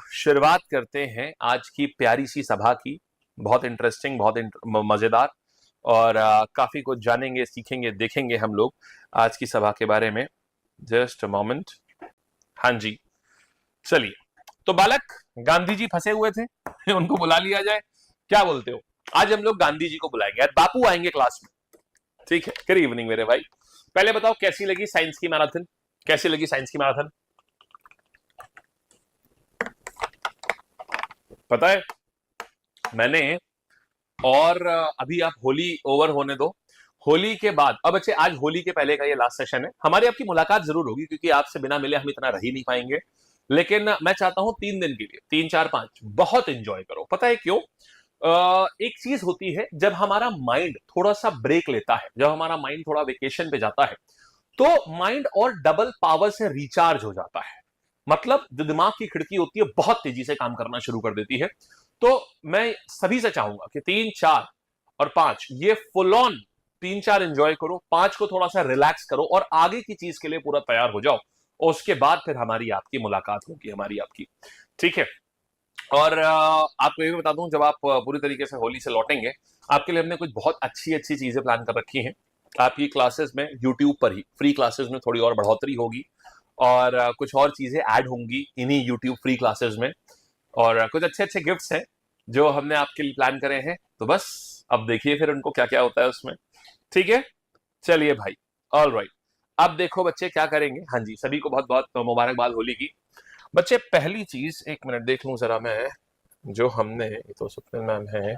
शुरुआत करते हैं आज की प्यारी सी सभा की। बहुत इंटरेस्टिंग, बहुत मजेदार और काफी कुछ जानेंगे, सीखेंगे, देखेंगे हम लोग आज की सभा के बारे में। Just a moment. हाँ जी, चलिए। तो बालक, गांधी जी फंसे हुए थे उनको बुला लिया जाए, क्या बोलते हो? आज हम लोग गांधी जी को बुलाएंगे, आज बापू आएंगे क्लास में। ठीक है, गुड इवनिंग मेरे भाई। पहले बताओ कैसी लगी साइंस की मैराथन? कैसी लगी साइंस की मैराथन? पता है मैंने, और अभी आप होली ओवर होने दो। होली के बाद, अब बच्चे आज होली के पहले का ये लास्ट सेशन है, हमारी आपकी मुलाकात जरूर होगी क्योंकि आपसे बिना मिले हम इतना रह ही नहीं पाएंगे। लेकिन मैं चाहता हूं 3 दिन के लिए, 3 4 5 बहुत एंजॉय करो। पता है क्यों? एक चीज होती है, जब हमारा माइंड थोड़ा सा ब्रेक लेता है, जब हमारा माइंड थोड़ा वेकेशन पे जाता है, तो माइंड और डबल पावर से रिचार्ज हो जाता है। मतलब जो दिमाग की खिड़की होती है बहुत तेजी से काम करना शुरू कर देती है। तो मैं सभी से चाहूंगा कि 3 4 और 5 ये फुल ऑन 3 4 एंजॉय करो, 5 को थोड़ा सा रिलैक्स करो और आगे की चीज के लिए पूरा तैयार हो जाओ। और उसके बाद फिर हमारी आपकी मुलाकात होगी, हमारी आपकी। ठीक है। और आपको ये भी बता दूं, जब आप पूरी तरीके से होली से लौटेंगे, आपके लिए हमने कुछ बहुत अच्छी अच्छी चीजें प्लान कर रखी हैं। आपकी क्लासेस में यूट्यूब पर ही फ्री क्लासेस में थोड़ी और बढ़ोतरी होगी, और कुछ और चीजें ऐड होंगी इन्हीं यूट्यूब फ्री क्लासेस में, और कुछ अच्छे अच्छे गिफ्ट्स हैं जो हमने आपके लिए प्लान करे हैं। तो बस अब देखिए फिर उनको क्या क्या होता है उसमें। ठीक है, चलिए भाई। ऑल राइट, अब देखो बच्चे क्या करेंगे। हाँ जी, सभी को बहुत बहुत मुबारकबाद होली की। बच्चे पहली चीज, एक मिनट देख लूं जरा मैं, जो हमने, ये तो सत्यन मैम है,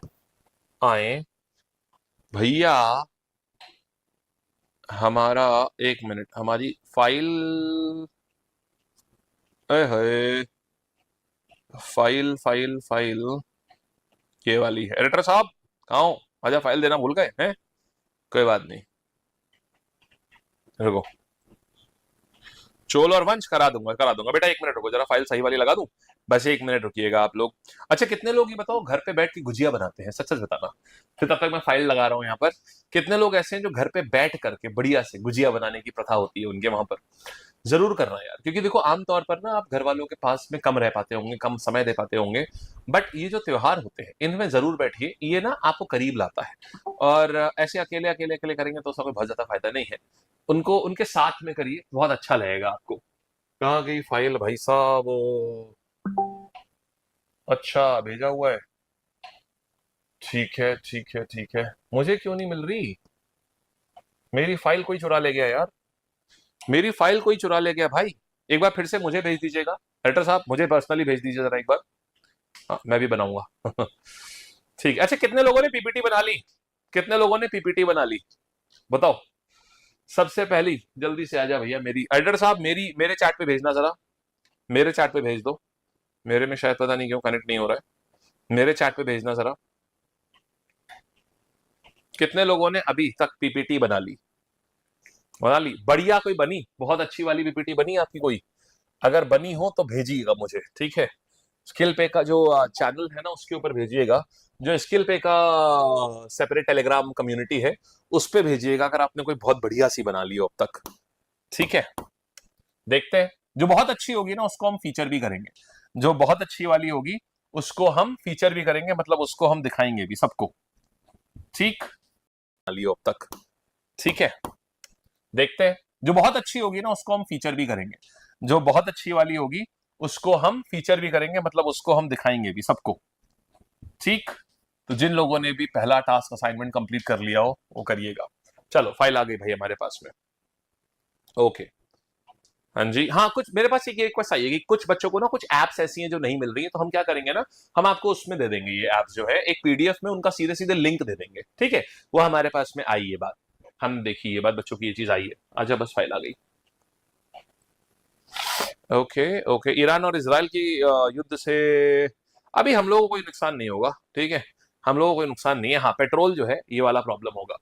आए भैया हमारा, एक मिनट, हमारी फाइल, है फाइल फाइल फाइल ये वाली है। एडिटर साहब कहाँ हो? आजा, फाइल देना भूल गए हैं? कोई बात नहीं, रुको। चोल और वंश करा दूंगा, करा दूंगा बेटा, 1 मिनट रुको जरा, फाइल सही वाली लगा दूं। बस 1 मिनट रुकिएगा आप लोग। अच्छा, कितने लोग ये बताओ घर पे बैठ के गुजिया बनाते हैं? सच सच बताना। फिर तब तक मैं फाइल लगा रहा हूँ यहाँ पर। कितने लोग ऐसे हैं जो घर पे बैठ करके बढ़िया से गुजिया बनाने की प्रथा होती है उनके वहां पर? जरूर करना यार, क्योंकि देखो आमतौर पर ना आप घर वालों के पास में कम रह पाते होंगे, कम समय दे पाते होंगे, बट ये जो त्योहार होते हैं इनमें जरूर बैठिए, ये ना आपको करीब लाता है। और ऐसे अकेले अकेले अकेले करेंगे तो उसका कोई बहुत ज्यादा फायदा नहीं है। उनको उनके साथ में करिए, बहुत अच्छा लगेगा आपको। कहाँ गई फाइल भाई साहब? अच्छा, भेजा हुआ है। ठीक है ठीक है ठीक है, मुझे क्यों नहीं मिल रही? मेरी फाइल कोई चुरा ले गया यार, मेरी फाइल कोई चुरा ले गया भाई। एक बार फिर से मुझे भेज दीजिएगा, राइटर साहब मुझे पर्सनली भेज दीजिए जरा एक बार। हाँ, मैं भी बनाऊंगा ठीक है। अच्छा, कितने लोगों ने पीपीटी बना ली? कितने लोगों ने पीपीटी बना ली बताओ? सबसे पहली जल्दी से आजा भैया, मेरी एडिटर साहब, मेरी मेरे चैट पे भेजना जरा, मेरे चैट पे भेज दो। मेरे में शायद पता नहीं क्यों कनेक्ट नहीं हो रहा है, मेरे चैट पे भेजना जरा। कितने लोगों ने अभी तक पीपीटी बना ली? बना ली? बढ़िया, कोई बनी बहुत अच्छी वाली पीपीटी बनी आपकी कोई? अगर बनी हो तो भेजिएगा मुझे, ठीक है? स्किल पे का जो चैनल है ना उसके ऊपर भेजिएगा, जो स्किल पे का सेपरेट टेलीग्राम कम्युनिटी है उस पे भेजिएगा, अगर आपने कोई बहुत बढ़िया सी बना ली हो अब तक। ठीक है, देखते हैं। जो बहुत अच्छी होगी ना उसको हम फीचर भी करेंगे, जो बहुत अच्छी वाली होगी उसको हम फीचर भी करेंगे, मतलब उसको हम दिखाएंगे भी सबको। ठीक, बना ली हो अब तक। ठीक है, देखते हैं। जो बहुत अच्छी होगी ना उसको हम फीचर भी करेंगे, जो बहुत अच्छी वाली होगी उसको हम फीचर भी करेंगे, मतलब उसको हम दिखाएंगे भी सबको। ठीक, तो जिन लोगों ने भी पहला टास्क असाइनमेंट कंप्लीट कर लिया हो वो करिएगा। चलो, फाइल आ गई भाई हमारे पास में। ओके, हाँ जी, हाँ, कुछ मेरे पास एक रिक्वेस्ट आई है कि कुछ बच्चों को ना कुछ एप्स ऐसी हैं जो नहीं मिल रही है, तो हम क्या करेंगे ना, हम आपको उसमें दे देंगे, ये एप्स जो है एक पीडीएफ में उनका सीधे सीधे लिंक दे देंगे। ठीक है, वो हमारे पास में आई, ये बात हम देखिए, ये बात बच्चों की ये चीज आई है। अच्छा, बस फाइल आ गई। ओके ओके, ईरान और इसराइल की युद्ध से अभी हम लोगों को कोई नुकसान नहीं होगा। ठीक है, हम लोगों को कोई नुकसान नहीं है। हाँ, पेट्रोल जो है ये वाला प्रॉब्लम होगा।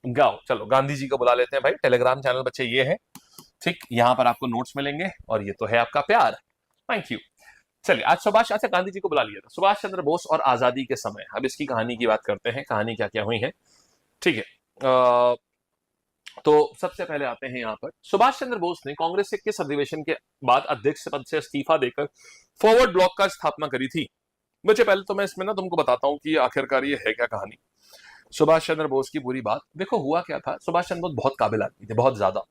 गाओ, चलो गांधी जी को बुला लेते हैं भाई। टेलीग्राम चैनल बच्चे ये है, ठीक, यहाँ पर आपको नोट्स मिलेंगे, और ये तो है आपका प्यार। Thank you. चलिए, आज सुभाष, अच्छा गांधी जी को बुला लिया था, सुभाष चंद्र बोस और आजादी के समय, अब इसकी कहानी की बात करते हैं, कहानी क्या क्या हुई है। ठीक है, तो सबसे पहले आते हैं यहाँ पर, सुभाष चंद्र बोस ने कांग्रेस के किस अधिवेशन के बाद अध्यक्ष पद से इस्तीफा देकर फॉरवर्ड ब्लॉक का स्थापना करी थी? बच्चे पहले तो मैं इसमें ना तुमको बताता हूँ कि आखिरकार ये है क्या कहानी। सुभाष चंद्र बोस की पूरी बात देखो, हुआ क्या था, सुभाष चंद्र बोस बहुत काबिल आदमी थे, बहुत ज्यादा,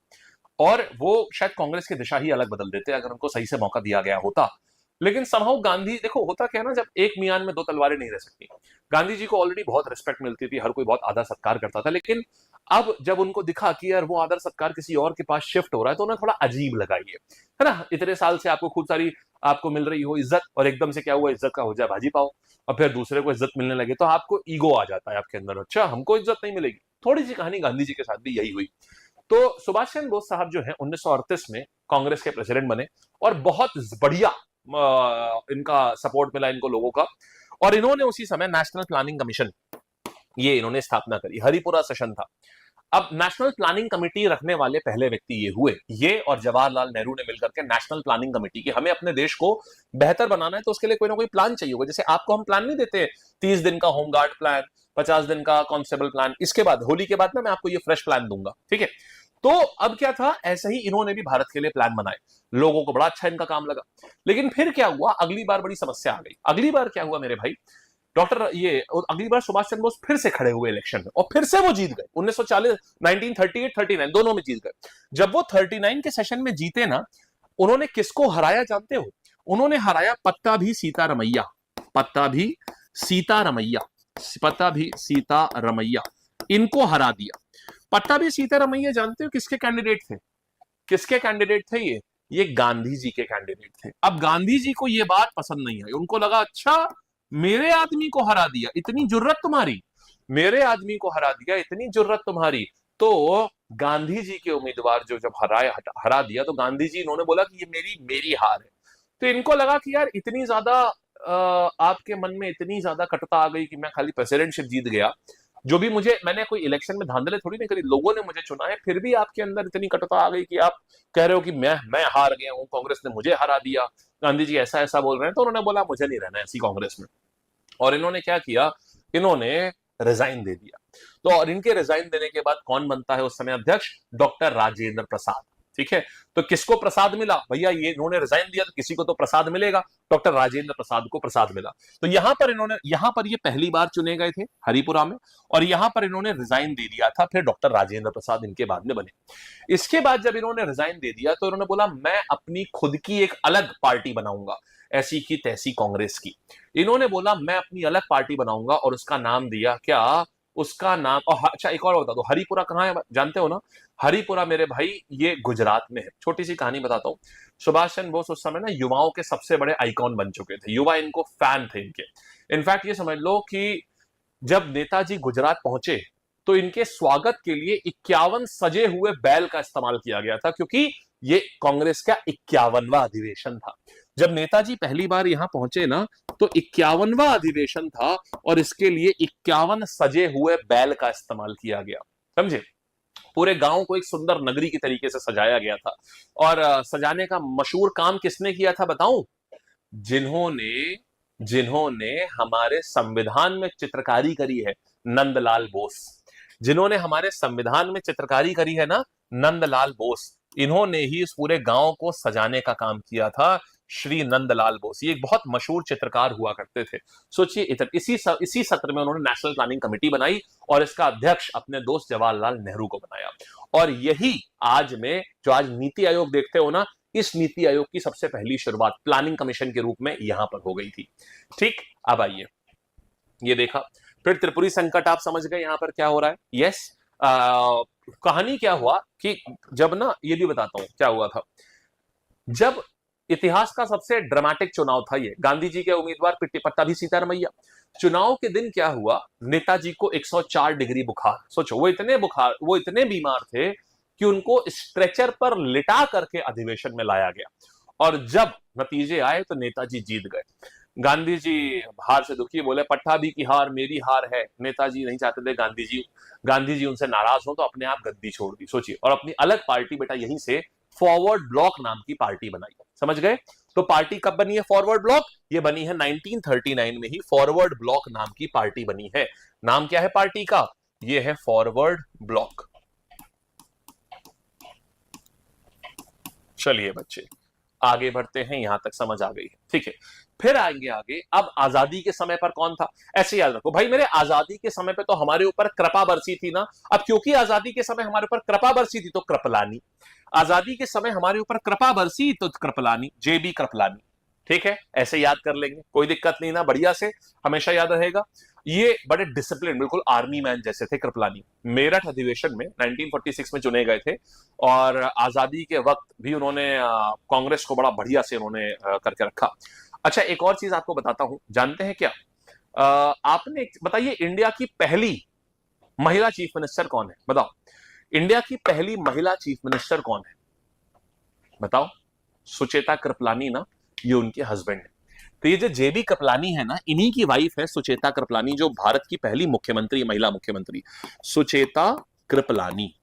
और वो शायद कांग्रेस की दिशा ही अलग बदल देते अगर उनको सही से मौका दिया गया होता। लेकिन समहाउ गांधी, देखो होता क्या है ना, जब एक मियान में दो तलवारें नहीं रह सकती। गांधी जी को ऑलरेडी बहुत रिस्पेक्ट मिलती थी, हर कोई बहुत आदर सत्कार करता था, लेकिन अब जब उनको दिखा कि यार वो आदर सत्कार किसी और के पास शिफ्ट हो रहा है, तो उन्हें थोड़ा अजीब लगा ये, है ना। इतने साल से आपको खूब सारी आपको मिल रही हो इज्जत, और एकदम से क्या हुआ, इज्जत का हो जाए भाजी पाओ, और फिर दूसरे को इज्जत मिलने लगे तो आपको ईगो आ जाता है आपके अंदर, अच्छा हमको इज्जत नहीं मिलेगी। थोड़ी सी कहानी गांधी जी के साथ भी यही हुई। तो सुभाष चंद्र बोस साहब जो है 1938 में कांग्रेस के प्रेसिडेंट बने, और बहुत बढ़िया इनका सपोर्ट मिला इनको लोगों का, और इन्होंने उसी समय नेशनल प्लानिंग कमीशन ये इन्होंने स्थापना करी। हरिपुरा सेशन था। अब नेशनल प्लानिंग कमेटी रखने वाले पहले व्यक्ति ये हुए, ये और जवाहरलाल नेहरू ने मिलकर के नेशनल प्लानिंग कमेटी की, हमें अपने देश को बेहतर बनाना है तो उसके लिए कोई ना कोई प्लान चाहिए होगा। जैसे आपको हम प्लान नहीं देते 30 दिन का होमगार्ड प्लान, 50 दिन का कांस्टेबल प्लान, इसके बाद होली के बाद ना मैं आपको ये फ्रेश प्लान दूंगा, ठीक है। तो अब क्या था, ऐसे ही इन्होंने भी भारत के लिए प्लान बनाए, लोगों को बड़ा अच्छा इनका काम लगा। लेकिन फिर क्या हुआ, अगली बार बड़ी समस्या आ गई। अगली बार क्या हुआ मेरे भाई, डॉक्टर ये अगली बार सुभाष चंद्र बोस फिर से खड़े हुए इलेक्शन में, और फिर से वो जीत गए। 1940, 1938, 39 दोनों में जीत गए। जब वो 39 के सेशन में जीते ना, उन्होंने किसको हराया जानते हो? उन्होंने हराया पट्टाभी सीतारमैया, पट्टाभी सीतारमैया, पट्टाभी सीतारमैया, इनको हरा दिया। पट्टाभी सीतारमैया जानते हो किसके कैंडिडेट थे? किसके कैंडिडेट थे ये गांधी जी के कैंडिडेट थे। अब गांधी जी को ये बात पसंद नहीं आई, उनको लगा अच्छा मेरे आदमी को हरा दिया, इतनी जुर्रत तुम्हारी, मेरे आदमी को हरा दिया, इतनी जुर्रत तुम्हारी। तो गांधी जी के उम्मीदवार जो जब हरा दिया, तो गांधी जी इन्होंने बोला कि ये मेरी मेरी हार है। तो इनको लगा कि यार इतनी ज्यादा आपके मन में इतनी ज्यादा कटुता आ गई कि मैं खाली प्रेसिडेंटशिप जीत गया, जो भी मुझे, मैंने कोई इलेक्शन में धांधले थोड़ी नहीं करी, लोगों ने मुझे चुना है, फिर भी आपके अंदर इतनी कटुता आ गई कि आप कह रहे हो कि मैं हार गया हूं, कांग्रेस ने मुझे हरा दिया, गांधी जी ऐसा ऐसा बोल रहे हैं। तो उन्होंने बोला मुझे नहीं रहना ऐसी कांग्रेस में, और इन्होंने क्या किया, इन्होंने रिजाइन दे दिया। तो और इनके रिजाइन देने के बाद कौन बनता है उस समय अध्यक्ष? डॉक्टर राजेंद्र प्रसाद, ठीक है। तो किसको प्रसाद मिला भैया, ये इन्होंने रिजाइन दिया तो किसी को तो प्रसाद मिलेगा, डॉक्टर राजेंद्र प्रसाद को प्रसाद मिला। तो यहां पर ये पहली बार चुने गए थे हरिपुरा में, और यहां पर इन्होंने रिजाइन दे दिया था, फिर डॉक्टर राजेंद्र प्रसाद इनके बाद में बने। इसके बाद जब इन्होंने रिजाइन दे दिया, तो इन्होंने बोला मैं अपनी खुद की एक अलग पार्टी बनाऊंगा, ऐसी की तैसी कांग्रेस की। इन्होंने बोला मैं अपनी अलग पार्टी बनाऊंगा, और उसका नाम दिया क्या, उसका नाम, और अच्छा एक और बता दो, हरिपुरा कहाँ है जानते हो ना? हरिपुरा मेरे भाई ये गुजरात में है। छोटी सी कहानी बताता हूँ। सुभाष चंद्र बोस उस समय ना युवाओं के सबसे बड़े आइकॉन बन चुके थे, युवा इनको फैन थे इनके। इनफैक्ट ये समझ लो कि जब नेताजी गुजरात पहुंचे, तो इनके स्वागत के लिए 51 सजे हुए बैल का इस्तेमाल किया गया था, क्योंकि ये कांग्रेस का 51वां अधिवेशन था। जब नेताजी पहली बार यहां पहुंचे ना, तो 51वां अधिवेशन था, और इसके लिए 51 सजे हुए बैल का इस्तेमाल किया गया, समझे। पूरे गांव को एक सुंदर नगरी की तरीके से सजाया गया था। और सजाने का मशहूर काम किसने किया था बताऊं? जिन्होंने जिन्होंने हमारे संविधान में चित्रकारी करी है, नंदलाल बोस। जिन्होंने हमारे संविधान में चित्रकारी करी है ना, नंदलाल बोस, इन्होंने ही इस पूरे गांव को सजाने का काम किया था। श्री नंदलाल बोस ये एक बहुत मशहूर चित्रकार हुआ करते थे। सोचिए, इसी सत्र में उन्होंने नेशनल प्लानिंग कमेटी बनाई, और इसका अध्यक्ष अपने दोस्त जवाहरलाल नेहरू को बनाया। और यही आज में जो आज नीति आयोग देखते हो ना, इस नीति आयोग की सबसे पहली शुरुआत प्लानिंग कमीशन के रूप में यहां पर हो गई थी। ठीक, अब आइए, ये देखा, फिर त्रिपुरी संकट आप समझ गए यहां पर क्या हो रहा है। यस, कहानी क्या हुआ कि जब ना, ये भी बताता हूं क्या हुआ था। जब इतिहास का सबसे ड्रामेटिक चुनाव था ये, गांधी जी के उम्मीदवार पट्टाभी सीतारमैया, चुनाव के दिन क्या हुआ, नेताजी को 104 डिग्री बुखार। सोचो, वो इतने बीमार थे कि उनको स्ट्रेचर पर लिटा करके अधिवेशन में लाया गया, और जब नतीजे आए तो नेताजी जीत गए। गांधी जी हार से दुखी, बोले पट्टाभी की हार मेरी हार है। नेताजी नहीं चाहते थे गांधी जी उनसे नाराज हो, तो अपने आप गद्दी छोड़ दी। सोचिए, और अपनी अलग पार्टी बेटा यहीं से फॉरवर्ड ब्लॉक नाम की पार्टी बनाई, समझ गए। तो पार्टी कब बनी है फॉरवर्ड ब्लॉक? ये बनी है 1939 में ही, फॉरवर्ड ब्लॉक नाम की पार्टी बनी है। नाम क्या है पार्टी का? ये है फॉरवर्ड ब्लॉक। चलिए बच्चे आगे बढ़ते हैं, यहां तक समझ आ गई है, ठीक है। फिर आएंगे आगे। अब आजादी के समय पर कौन था, ऐसे याद रखो भाई मेरे, आजादी के समय पे तो हमारे ऊपर कृपा बरसी थी ना। अब क्योंकि आजादी के समय हमारे ऊपर कृपा बरसी थी तो कृपलानी, आजादी के समय हमारे ऊपर कृपा बरसी तो कृपलानी, जेबी कृपलानी, ठीक है। ऐसे याद कर लेंगे, कोई दिक्कत नहीं ना, बढ़िया से हमेशा याद रहेगा। ये बड़े डिसिप्लिन, बिल्कुल आर्मी मैन जैसे थे कृपलानी। मेरठ अधिवेशन में 1946 में चुने गए थे और आजादी के वक्त भी उन्होंने कांग्रेस को बड़ा बढ़िया से उन्होंने करके रखा। अच्छा एक और चीज आपको बताता हूं, जानते हैं क्या, आपने बताइए इंडिया की पहली महिला चीफ मिनिस्टर कौन है, बताओ। इंडिया की पहली महिला चीफ मिनिस्टर कौन है, बताओ। सुचेता कृपलानी ना, ये उनके हस्बैंड है। तो ये जो जेबी कृपलानी है ना, इन्हीं की वाइफ है सुचेता कृपलानी, जो भारत की पहली मुख्यमंत्री, महिला मुख्यमंत्री सुचेता कृपलानी,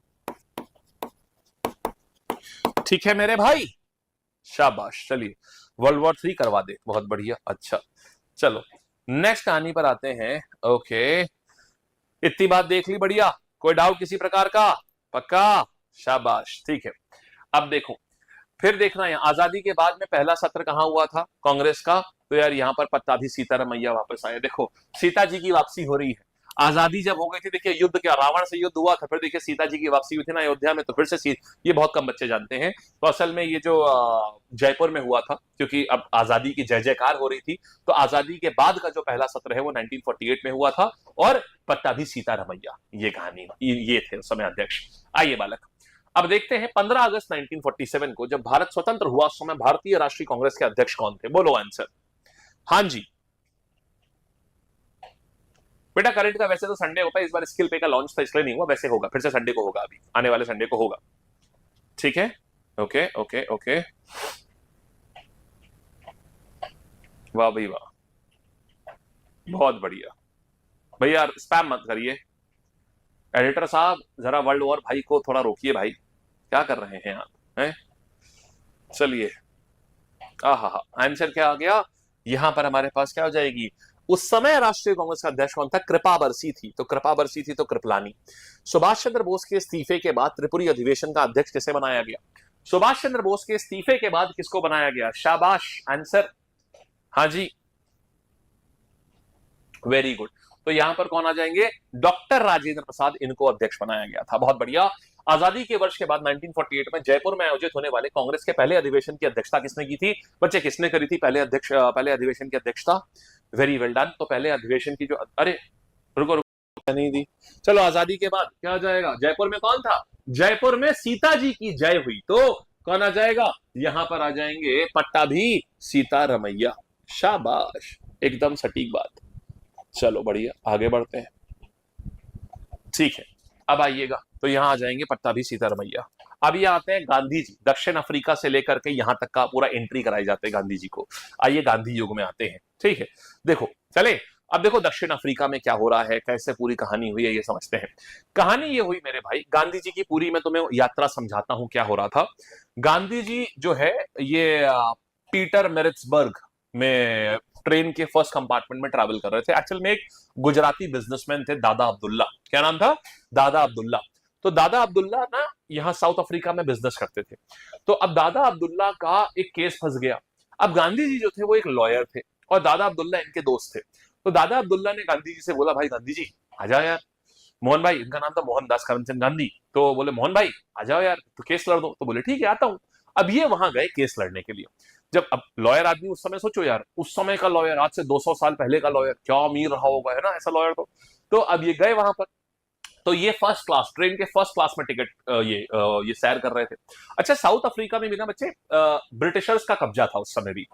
ठीक है मेरे भाई, शाबाश। चलिए वर्ल्ड वॉर 3 करवा दे, बहुत बढ़िया। अच्छा चलो नेक्स्ट कहानी पर आते हैं। ओके इतनी बात देख ली, बढ़िया। कोई डाउट किसी प्रकार का, पक्का, शाबाश, ठीक है। अब देखो फिर देखना है आजादी के बाद में पहला सत्र कहां हुआ था कांग्रेस का, तो यार यहां पर पट्टाभी सीतारमैया वापस आए। देखो सीता जी की वापसी हो रही है। आजादी जब हो गई थी, देखिए युद्ध क्या, रावण से युद्ध हुआ था, फिर देखिए सीता जी की वापसी हुई थी ना अयोध्या में, तो फिर से ये बहुत कम बच्चे जानते हैं। तो असल में ये जो जयपुर में हुआ था, क्योंकि अब आजादी की जय जयकार हो रही थी, तो आजादी के बाद का जो पहला सत्र है वो 1948 में हुआ था, और पट्टाभी सीतारमैया ये कहानी, ये थे उस समय अध्यक्ष। आइए बालक अब देखते हैं 15 अगस्त 1947 को जब भारत स्वतंत्र हुआ, उस समय भारतीय राष्ट्रीय कांग्रेस के अध्यक्ष कौन थे, बोलो आंसर। हाँ जी बेटा, करंट का वैसे तो संडे होता है, इस बार स्किल पे का लॉन्च था इसलिए नहीं हुआ, वैसे होगा फिर से संडे को होगा, अभी आने वाले संडे को होगा, ठीक है। ओके ओके ओके, वाह भाई वाह, बहुत बढ़िया। भैया स्पैम मत करिए, एडिटर साहब जरा वर्ल्ड वॉर भाई को थोड़ा रोकिए भाई, क्या कर रहे हैं आप, हैं? चलिए आहा, आंसर क्या आ गया यहां पर हमारे पास, क्या हो जाएगी। उस समय राष्ट्रीय कांग्रेस का अध्यक्ष कौन था, कृपा बरसी थी, तो कृपा बरसी थी तो कृपलानी। सुभाष चंद्र बोस के इस्तीफे के बाद त्रिपुरी अधिवेशन का अध्यक्ष किसे बनाया गया, सुभाष चंद्र बोस के इस्तीफे के बाद किसको बनाया गया, शाबाश आंसर। हाँ जी वेरी गुड, तो यहां पर कौन आ जाएंगे, डॉक्टर राजेंद्र प्रसाद, इनको अध्यक्ष बनाया गया था, बहुत बढ़िया। आजादी के वर्ष के बाद 1948 में जयपुर में आयोजित होने वाले कांग्रेस के पहले अधिवेशन की अध्यक्षता किसने की थी, बच्चे किसने करी थी पहले अधिवेशन की अध्यक्षता, वेरी वेल डन। तो पहले अधिवेशन की जो, अरे रुको रुको नहीं दी, चलो आजादी के बाद क्या आ जाएगा, जयपुर में कौन था, जयपुर में सीता जी की जय हुई, तो कौन आ जाएगा, यहां पर आ जाएंगे पट्टाभी सीतारमैया, शाबाश, एकदम सटीक बात। चलो बढ़िया आगे बढ़ते हैं, ठीक है। अब आइएगा, तो यहां आ जाएंगे पट्टाभी सीतारमैया। अब ये आते हैं गांधी जी, दक्षिण अफ्रीका से लेकर के यहां तक का पूरा एंट्री कराई जाते हैं गांधी जी को। आइए गांधी युग में आते हैं, ठीक है। देखो चले, अब देखो दक्षिण अफ्रीका में क्या हो रहा है, कैसे पूरी कहानी हुई है ये समझते हैं। कहानी ये हुई मेरे भाई, गांधी जी की पूरी मैं तुम्हें यात्रा समझाता हूं क्या हो रहा था। गांधी जी जो है ये पीटर मेरिट्सबर्ग में ट्रेन के फर्स्ट कंपार्टमेंट में ट्रैवल कर रहे थे। एक्चुअल में एक गुजराती बिजनेसमैन थे दादा अब्दुल्ला, क्या नाम था, दादा अब्दुल्ला। तो दादा अब्दुल्ला ना यहाँ साउथ अफ्रीका में बिजनेस करते थे। तो अब दादा अब्दुल्ला का एक केस फंस गया। अब गांधी जी जो थे वो एक लॉयर थे और दादा अब्दुल्ला इनके दोस्त थे। तो दादा अब्दुल्ला ने गांधी जी से बोला, भाई गांधी जी आ जाओ यार, मोहन भाई, इनका नाम था मोहनदास करमचंद गांधी, तो बोले मोहन भाई आ जाओ यार, तो केस लड़ दो। तो बोले ठीक है आता हूं। अब ये वहां गए केस लड़ने के लिए। जब अब लॉयर आदमी, उस समय सोचो यार, उस समय का लॉयर, आज से 200 साल पहले का लॉयर, क्या अमीर रहा होगा, है ना ऐसा लॉयर। तो अब ये गए वहां पर, तो ये फर्स्ट क्लास, ट्रेन के फर्स्ट क्लास में टिकट ये सैर कर रहे थे। अच्छा साउथ अफ्रीका में भी ना बच्चे ब्रिटिशर्स का कब्जा था उस समय भी।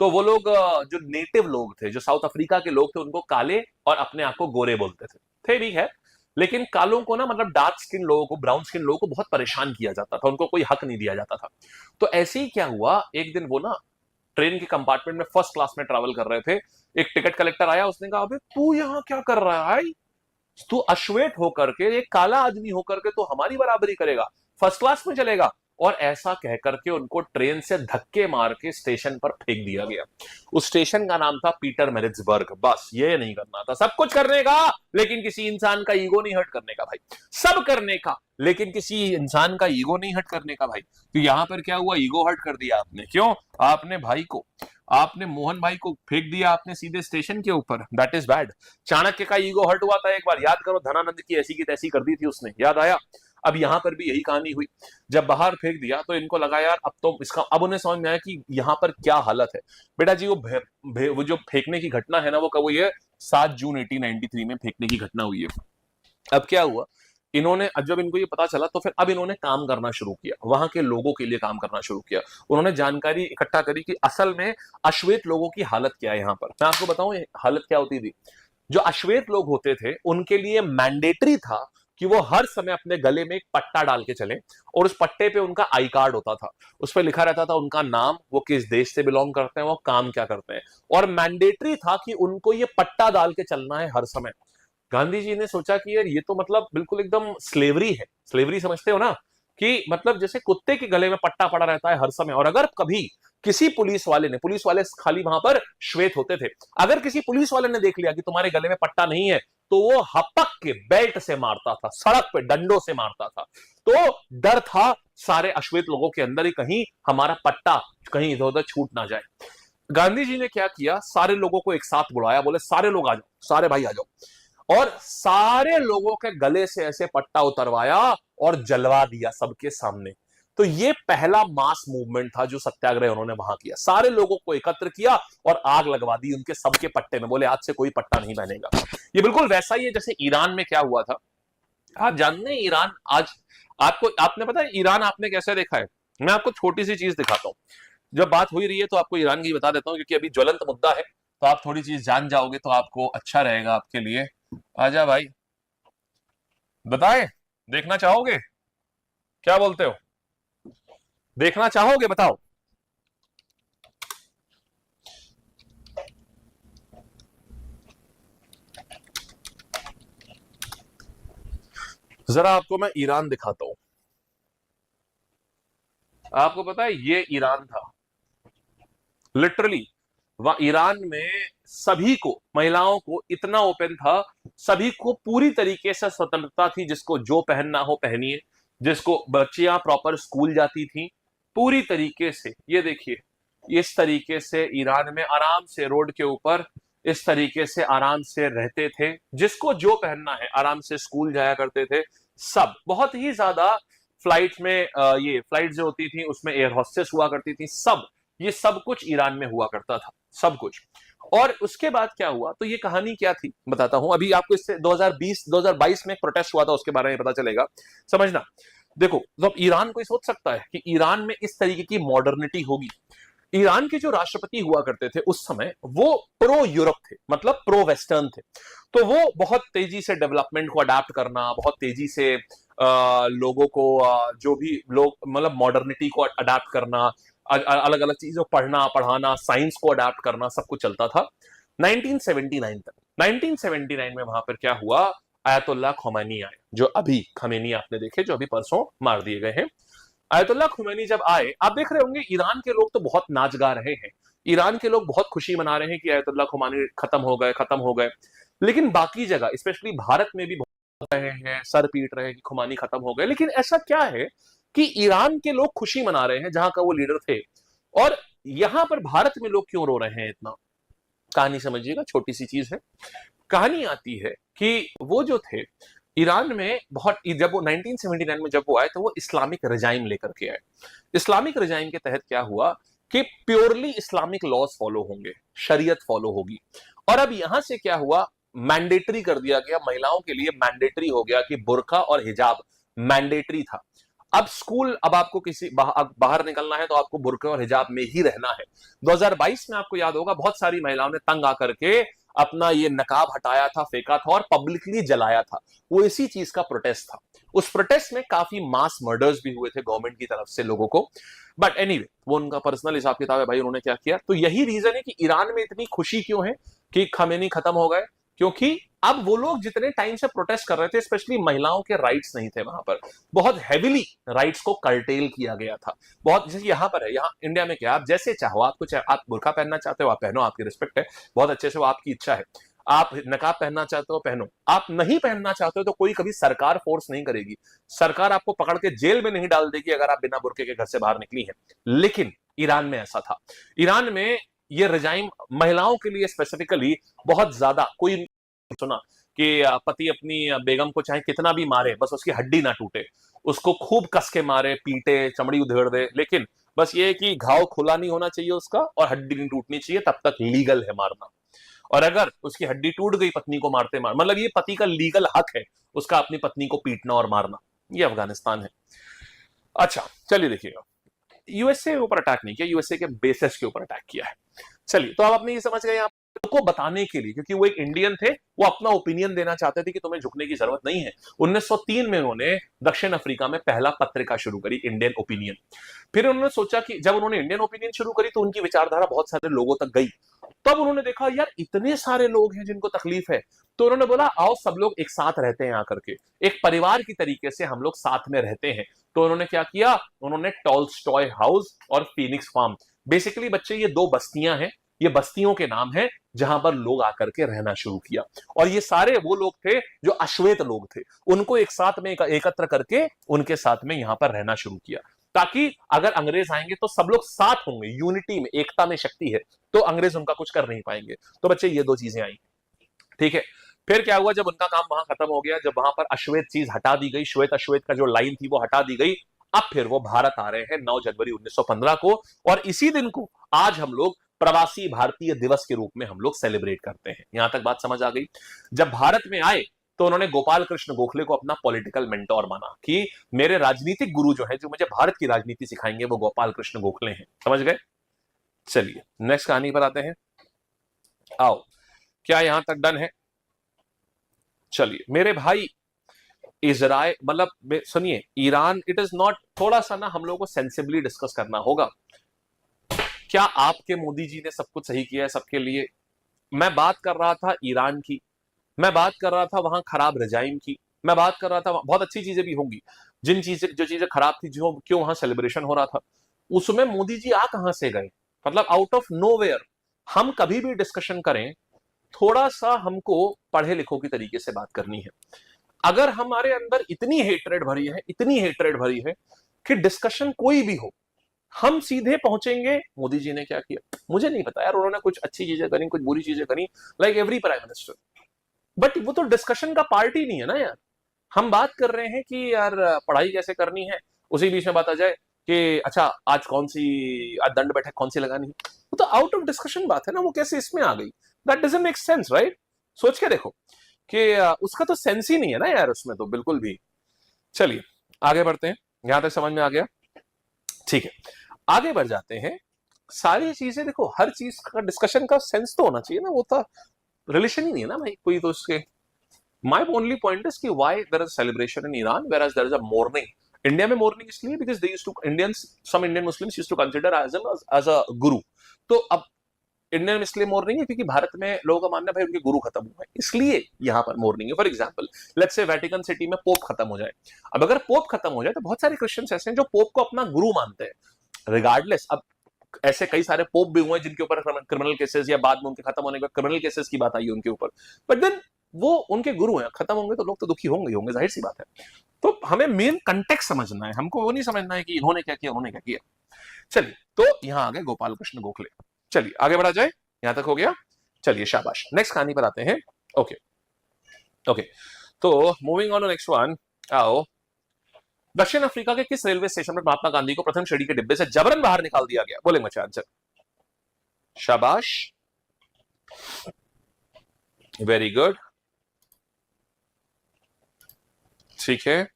तो वो लोग जो नेटिव लोग थे, जो साउथ अफ्रीका के लोग थे, उनको काले और अपने आप को गोरे बोलते थे भी है। लेकिन कालों को ना, मतलब डार्क स्किन लोगों को, ब्राउन स्किन लोगों को बहुत परेशान किया जाता था, उनको कोई हक नहीं दिया जाता था। तो ऐसे ही क्या हुआ, एक दिन वो ना ट्रेन के कंपार्टमेंट में फर्स्ट क्लास में ट्रैवल कर रहे थे। एक टिकट कलेक्टर आया, उसने कहा, अबे तू यहाँ क्या कर रहा है, तू अश्वेत होकर के, एक काला आदमी होकर के तो हमारी बराबरी करेगा, फर्स्ट क्लास में चलेगा। और ऐसा कह करके उनको ट्रेन से धक्के मार के स्टेशन पर फेंक दिया गया। उस स्टेशन का नाम था पीटर मैरिट्सबर्ग। बस ये नहीं करना था, सब कुछ करने का लेकिन किसी इंसान का ईगो नहीं हर्ट करने का भाई, सब करने का लेकिन किसी इंसान का ईगो नहीं हर्ट करने का भाई। तो यहां पर क्या हुआ, ईगो हर्ट कर दिया आपने। क्यों? आपने भाई को, आपने मोहन भाई को फेंक दिया आपने सीधे स्टेशन के ऊपर। That is bad. चाणक्य का ईगो हर्ट हुआ था एक बार, याद करो, धनानंद की ऐसी की तैसी कर दी थी उसने, याद आया? अब यहां पर भी यही कहानी हुई, जब बाहर फेंक दिया तो इनको लगा यार अब तो इसका, अब उन्हें समझ में आया कि यहां पर क्या हालत है। बेटा जी वो जो फेंकने की घटना है ना, वो कब हुई है? 7 जून 1893 में फेंकने की घटना हुई है। अब क्या हुआ, इन्होंने जब इनको ये पता चला तो फिर अब इन्होंने काम करना शुरू किया, वहां के लोगों के लिए काम करना शुरू किया। उन्होंने जानकारी इकट्ठा करी कि असल में अश्वेत लोगों की हालत क्या है। यहां पर मैं आपको बताऊं हालत क्या होती थी। जो अश्वेत लोग होते थे उनके लिए मैंडेटरी था कि वो हर समय अपने गले में एक पट्टा डाल के चले, और उस पट्टे पे उनका आई कार्ड होता था, उस पर लिखा रहता था उनका नाम, वो किस देश से बिलोंग करते हैं, वो काम क्या करते हैं, और मैंडेटरी था कि उनको ये पट्टा डाल के चलना है हर समय। गांधी जी ने सोचा कि यार ये तो मतलब बिल्कुल एकदम स्लेवरी है। स्लेवरी समझते हो ना, कि मतलब जैसे कुत्ते के गले में पट्टा पड़ा रहता है हर समय, और अगर कभी किसी पुलिस वाले ने, पुलिस वाले खाली वहां पर श्वेत होते थे, अगर किसी पुलिस वाले ने देख लिया कि तुम्हारे गले में पट्टा नहीं है, तो वो हपक के बेल्ट से मारता था, सड़क पे डंडों से मारता था। तो डर था सारे अश्वेत लोगों के अंदर ही, कहीं हमारा पट्टा कहीं इधर उधर छूट ना जाए। गांधी जी ने क्या किया, सारे लोगों को एक साथ बुलाया, बोले सारे लोग आ जाओ, सारे भाई आ जाओ, और सारे लोगों के गले से ऐसे पट्टा उतरवाया और जलवा दिया सबके सामने। तो ये पहला मास मूवमेंट था जो सत्याग्रह उन्होंने वहां किया। सारे लोगों को एकत्र किया और आग लगवा दी उनके सबके पट्टे में, बोले आज से कोई पट्टा नहीं पहनेगा। ये बिल्कुल वैसा ही है जैसे ईरान में क्या हुआ था। आप जानते हैं ईरान आज, आपको आपने पता है ईरान आपने कैसे देखा है? मैं आपको छोटी सी चीज दिखाता हूं। जब बात हुई रही है तो आपको ईरान की बता देता हूं, क्योंकि अभी ज्वलंत मुद्दा है, तो आप थोड़ी चीज जान जाओगे तो आपको अच्छा रहेगा आपके लिए। आजा भाई, बताएं, देखना चाहोगे? क्या बोलते हो, देखना चाहोगे? बताओ। जरा आपको मैं ईरान दिखाता हूं। आपको पता है ये ईरान था, लिटरली। वह ईरान में सभी को, महिलाओं को इतना ओपन था, सभी को पूरी तरीके से स्वतंत्रता थी, जिसको जो पहनना हो पहनिए, जिसको, बच्चियां प्रॉपर स्कूल जाती थी पूरी तरीके से। ये देखिए, इस तरीके से ईरान में आराम से रोड के ऊपर इस तरीके से आराम से रहते थे, जिसको जो पहनना है आराम से स्कूल जाया करते थे सब। बहुत ही ज्यादा फ्लाइट में ये फ्लाइट जो होती थी उसमें एयर होस्टेस हुआ करती थी सब, ये सब कुछ ईरान में हुआ करता था, सब कुछ। और उसके बाद क्या हुआ, तो ये कहानी क्या थी बताता हूं। अभी आपको इससे 2022 में एक प्रोटेस्ट हुआ था, उसके बारे में पता चलेगा, समझना। देखो, तो ईरान कोई सोच सकता है कि ईरान में इस तरीके की मॉडर्निटी होगी? ईरान के जो राष्ट्रपति हुआ करते थे उस समय, वो प्रो यूरोप थे, मतलब प्रो वेस्टर्न थे। तो वो बहुत तेजी से डेवलपमेंट को अडाप्ट करना, बहुत तेजी से लोगों को जो भी लोग, मतलब मॉडर्निटी को अडाप्ट करना, अलग अलग चीजों पढ़ना पढ़ाना, साइंस को अडाप्ट करना, सब कुछ चलता था 1979 तक। 1979 में वहां पर क्या हुआ, आयतुल्लाह खोमेनी आए, जो अभी खमेनी आपने देखे, जो अभी परसों मार दिए गए हैं। आयतुल्लाह खुमैनी जब आए, आप देख रहे होंगे ईरान के लोग तो बहुत नाच गा रहे हैं, ईरान के लोग बहुत खुशी मना रहे हैं कि आयतुल्लाह खुमैनी खत्म हो गए, खत्म हो गए। लेकिन बाकी जगह, स्पेशली भारत में भी बहुत रहे हैं, सर पीट रहे हैं कि खुमैनी खत्म हो गए। लेकिन ऐसा क्या है कि ईरान के लोग खुशी मना रहे हैं जहां का वो लीडर थे, और यहां पर भारत में लोग क्यों रो रहे हैं इतना? कहानी समझिएगा, छोटी सी चीज है। कहानी आती है कि वो जो थे ईरान में, बहुत, जब वो 1979 में जब वो आए तो वो इस्लामिक रिजाइम लेकर के आए। इस्लामिक रिजाइम के तहत क्या हुआ कि प्योरली इस्लामिक लॉज फॉलो होंगे, शरीयत फॉलो होगी। और अब यहां से क्या हुआ, मैंडेटरी कर दिया गया, महिलाओं के लिए मैंडेटरी हो गया कि बुर्का और हिजाब मैंडेटरी था। अब स्कूल, अब आपको किसी बाहर निकलना है तो आपको बुर्का और हिजाब में ही रहना है। 2022 में आपको याद होगा बहुत सारी महिलाओं ने तंग आकर के अपना ये नकाब हटाया था, फेंका था और पब्लिकली जलाया था। वो इसी चीज का प्रोटेस्ट था। उस प्रोटेस्ट में काफी मास मर्डर्स भी हुए थे गवर्नमेंट की तरफ से लोगों को। बट एनीवे, वो उनका पर्सनल हिसाब किताब है भाई, उन्होंने क्या किया। तो यही रीजन है कि ईरान में इतनी खुशी क्यों है कि खमेनी खत्म हो गए, क्योंकि अब वो लोग जितने टाइम से प्रोटेस्ट कर रहे थे, स्पेशली महिलाओं के राइट्स नहीं थे वहां पर, बहुत हैविली राइट्स को कर्टेल किया गया था। बहुत, जैसे यहाँ पर है, यहाँ इंडिया में क्या, आप जैसे चाहो, आपको चाहे आप बुर्का पहनना चाहते हो आप पहनो, आपकी रिस्पेक्ट है, बहुत अच्छे से, वो आपकी इच्छा है। आप नकाब पहनना चाहते हो पहनो, आप नहीं पहनना चाहते हो तो कोई कभी सरकार फोर्स नहीं करेगी, सरकार आपको पकड़ के जेल में नहीं डाल देगी अगर आप बिना बुर्के के घर से बाहर निकली हैं। लेकिन ईरान में ऐसा था, ईरान में ये रजाइम महिलाओं के लिए स्पेसिफिकली बहुत ज्यादा, कोई सुना कि पति अपनी बेगम को चाहे कितना भी मारे, बस उसकी हड्डी ना टूटे, उसको खूब कस के मारे, पीटे, चमड़ी उधेड़ दे, लेकिन बस ये कि घाव खुला नहीं होना चाहिए उसका और हड्डी नहीं टूटनी चाहिए, तब तक लीगल है मारना। और अगर उसकी हड्डी टूट गई पत्नी को मारते मार, मतलब ये पति का लीगल हक है उसका अपनी पत्नी को पीटना और मारना। ये अफगानिस्तान है। अच्छा चलिए देखिएगा, यूएसए के ऊपर अटैक नहीं किया, यूएसए के बेसिस के ऊपर अटैक किया है। चलिए, तो आप अपने ये समझ गए, को बताने के लिए, क्योंकि वो एक इंडियन थे, वो अपना ओपिनियन देना चाहते थे कि तुम्हें झुकने की जरूरत नहीं है। 1903 में उन्होंने दक्षिण अफ्रीका में पहला पत्रिका शुरू करी, इंडियन ओपिनियन। फिर उन्होंने सोचा कि जब उन्होंने इंडियन ओपिनियन शुरू करी तो उनकी विचारधारा बहुत सारे लोगों तक गई। तब उन्होंने देखा यार इतने सारे लोग हैं जिनको तकलीफ है, तो उन्होंने बोला आओ सब लोग एक साथ रहते हैं आकर के, एक परिवार की तरीके से हम लोग साथ में रहते हैं। तो उन्होंने क्या किया, उन्होंने टॉल्स्टॉय हाउस और फीनिक्स फार्म, बेसिकली बच्चे ये दो बस्तियां हैं, ये बस्तियों के नाम है जहां पर लोग आकर के रहना शुरू किया। और ये सारे वो लोग थे जो अश्वेत लोग थे, उनको एक साथ में एकत्र करके उनके साथ में यहां पर रहना शुरू किया, ताकि अगर अंग्रेज आएंगे तो सब लोग साथ होंगे, यूनिटी में, एकता में शक्ति है, तो अंग्रेज उनका कुछ कर नहीं पाएंगे। तो बच्चे ये दो चीजें आई, ठीक है। फिर क्या हुआ, जब उनका काम वहां खत्म हो गया, जब वहां पर अश्वेत चीज हटा दी गई, श्वेत अश्वेत का जो लाइन थी वो हटा दी गई, अब फिर वो भारत आ रहे हैं 9 जनवरी 1915 को, और इसी दिन को आज हम लोग प्रवासी भारतीय दिवस के रूप में हम लोग सेलिब्रेट करते हैं। यहां तक बात समझ आ गई। जब भारत में आए तो उन्होंने गोपाल कृष्ण गोखले को अपना पॉलिटिकल मेंटोर माना कि मेरे राजनीतिक गुरु जो है, जो मुझे भारत की राजनीति सिखाएंगे, वो गोपाल कृष्ण गोखले हैं। समझ गए। चलिए नेक्स्ट कहानी पर आते हैं। आओ, क्या यहां तक डन है? चलिए मेरे भाई, इजराइल, मतलब सुनिए, ईरान, इट इज नॉट, थोड़ा सा ना हम लोगों को सेंसिबली डिस्कस करना होगा। क्या आपके मोदी जी ने सब कुछ सही किया है सबके लिए? मैं बात कर रहा था ईरान की, मैं बात कर रहा था वहां खराब रजाइम की, मैं बात कर रहा था बहुत अच्छी चीजें भी होंगी, जो चीजें खराब थी, जो क्यों वहां सेलिब्रेशन हो रहा था, उसमें मोदी जी आ कहां से गए? मतलब आउट ऑफ नोवेयर। हम कभी भी डिस्कशन करें, थोड़ा सा हमको पढ़े लिखों की तरीके से बात करनी है। अगर हमारे अंदर इतनी हेट्रेड भरी है, इतनी हेट्रेड भरी है कि डिस्कशन कोई भी हो, हम सीधे पहुंचेंगे मोदी जी ने क्या किया। मुझे नहीं पता यार, उन्होंने कुछ अच्छी चीजें करी, कुछ बुरी चीजें करी, like every prime minister, but वो तो डिस्कशन का पार्ट ही नहीं है ना यार। हम बात कर रहे हैं कि यार पढ़ाई कैसे करनी है, उसी बीच में बात आ जाए कि अच्छा आज कौन सी, आज दंड बैठक कौन सी लगानी है, वो तो आउट ऑफ डिस्कशन बात है ना, वो कैसे इसमें आ गई? That doesn't make sense, right? सोच के देखो कि उसका तो सेंस ही नहीं है ना यार उसमें तो, बिल्कुल भी। चलिए आगे बढ़ते हैं, यहां तक समझ में आ गया, ठीक है। आगे बढ़ जाते हैं। सारी चीजें देखो, हर चीज का डिस्कशन का सेंस तो होना चाहिए ना, वो तो रिलेशन ही नहीं है ना भाई कोई तो उसके। माय ओनली पॉइंट इज कि why there is celebration in Iran whereas there is a mourning. India में मोर्निंग इसलिए because they used to, Indians, some Indian Muslims used to consider as a guru. तो अब Indian में इसलिए morning है क्योंकि भारत में लोगों का मानना है भाई उनके गुरु खत्म हुए, इसलिए यहां पर मोर्निंग है। For example let's say Vatican city में पोप खत्म हो जाए, अब अगर पोप खत्म हो जाए तो बहुत सारे क्रिश्चियंस ऐसे हैं जो पोप को अपना गुरु मानते हैं रिगार्डलेस। अब ऐसे कई सारे पोप भी हुए जिनके ऊपर क्रिमिनल केसेस, या बाद में उनके खत्म होने के बाद क्रिमिनल केसेस की बात आई उनके ऊपर, बट देन वो उनके गुरु हैं, खत्म होंगे तो लोग तो दुखी होंगे होंगे, जाहिर सी बात है। तो हमें मेन कंटेक्स्ट समझना है, हमको वो नहीं समझना है कि इन्होंने क्या किया उन्होंने क्या किया। चलिए, तो यहां आ गए गोपाल कृष्ण गोखले। चलिए आगे बढ़ा जाए, यहां तक हो गया। चलिए शाबाश, नेक्स्ट कहानी पर आते हैं। ओके ओके, तो moving on to next one. आओ, दक्षिण अफ्रीका के किस रेलवे स्टेशन पर महात्मा गांधी को प्रथम श्रेणी के डिब्बे से जबरन बाहर निकाल दिया गया? बोले बच्चे आंसर। शाबाश, वेरी गुड, ठीक है,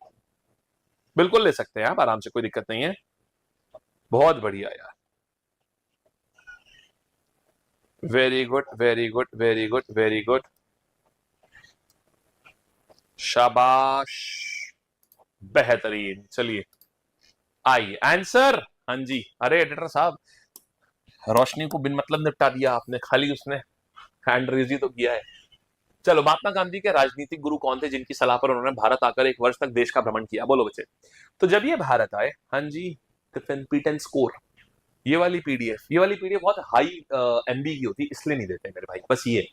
बिल्कुल ले सकते हैं आप आराम से, कोई दिक्कत नहीं है। बहुत बढ़िया यार, very good very good very good very good, शाबाश, बेहतरीन। चलिए आइए आंसर। हाँ जी, अरे एडिटर साहब, रोशनी को बिन मतलब निपटा दिया आपने, खाली उसने हैंड रेज ही तो किया है। चलो, महात्मा गांधी के राजनीतिक गुरु कौन थे जिनकी सलाह पर उन्होंने भारत आकर एक वर्ष तक देश का भ्रमण किया? बोलो बच्चे। तो जब ये भारत आए, हाँ जी, टिफिन पीट एंड स्कोर, ये वाली पीडीएफ बहुत हाई एमबी की होती है, इसलिए नहीं देते मेरे भाई। बस ये